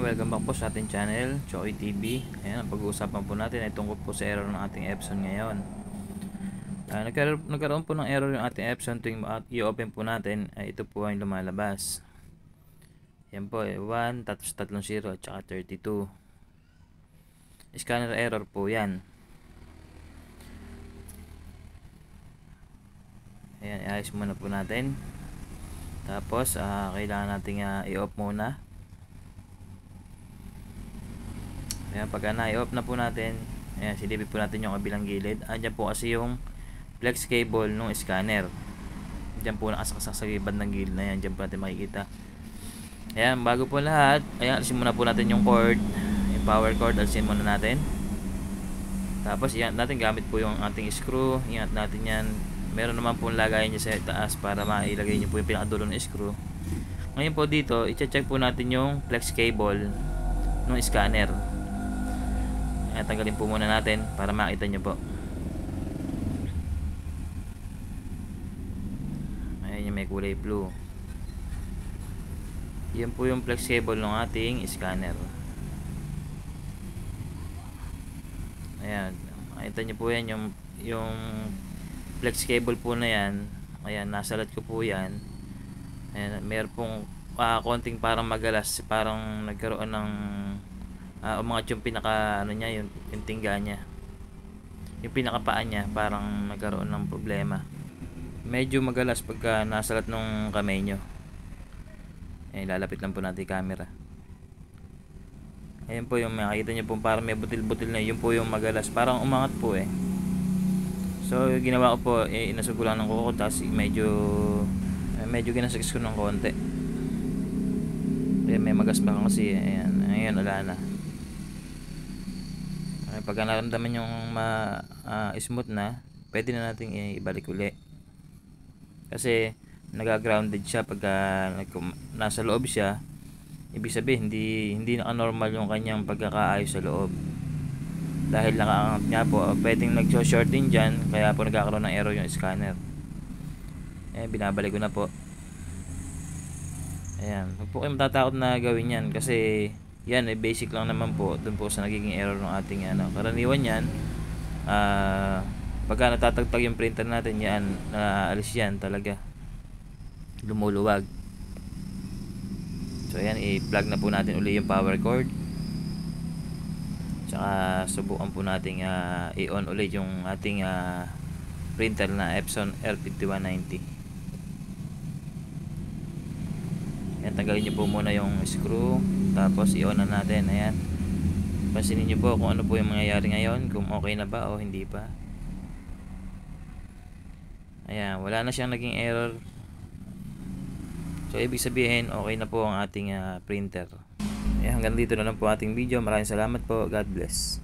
welcome back po sa ating channel, Choy TV. Ayan, ang pag-uusapan po natin ay tungkol po sa error ng ating Epson ngayon. Nagkaroon po ng error yung ating Epson tuwing i-open po natin, ay ito po ay lumalabas. Ayan po, 1, tapos 30 at saka 32. Scanner error po yan. Ayan, iayos muna po natin. Tapos, kailangan natin i-off muna. Ayan, pagka na-i-off na po natin, ayan, silipin po natin yung kabilang gilid. Andyan po kasi yung flex cable ng scanner. Diyan po nakasaksak sa bandang gilid na yan. Diyan po natin makikita. Ayan, bago po lahat, ayan, alisin muna po natin yung cord, yung power cord, alisin muna natin. Tapos, iyan natin gamit po yung ating screw. Iyan natin yan. Meron naman po lagayan niya sa taas para mailagay niyo po yung pinakadulo ng screw. Ngayon po dito, i-check po natin yung flex cable ng scanner. Ayan, tanggalin po muna natin para makita nyo po. Ayan yung may kulay blue. Yan po yung flex cable ng ating scanner. Ayan, makita nyo po yan yung flex cable po na yan. Ayan, nasalat ko po yan. Ayan, meron pong konting parang magalas, parang nagkaroon ng umangat yung pinaka ano niya, yung tingga niya, yung pinakapaan niya, parang nagkaroon ng problema. Medyo magalas pagka nasalat nung kamay nyo. Lalapit lang po natin yung camera. Ayan po yung makikita nyo po, parang may butil-butil na, yun po yung magalas, parang umangat po So ginawa ko po, inasog ko lang ng kuko, tapos medyo ginasagis ko ng konti. May magasma kasi. Ayan, wala na. Pagka naramdaman yung smooth na, pwede na natin ibalik uli. Kasi nag-grounded siya pagka nasa loob siya. Ibig sabihin hindi naka-normal yung kanyang pagkakaayos sa loob. Dahil nakaangat nga po, pwedeng nag-short din dyan, kaya po nagkakaroon ng error yung scanner. Binabalik ko na po. Ayan, huwag po kayo matatakot na gawin yan, kasi yan basic lang naman po dun po sa nagiging error ng ating karaniwan yan. Pagka natatagtag yung printer natin, yan naalis yan talaga, lumuluwag. So ayan, i-plug na po natin uli yung power cord, tsaka subukan po natin i-on ulit yung ating printer na Epson R5190. Ayan, tanggalin nyo po muna yung screw, tapos i-on na natin. Ayan, pansinin nyo po kung ano po yung mangyayari ngayon, kung okay na ba o hindi pa. Ayan, wala na siyang naging error. So ibig sabihin okay na po ang ating printer. Ayan, hanggang dito na lang po ating video. Maraming salamat po. God bless.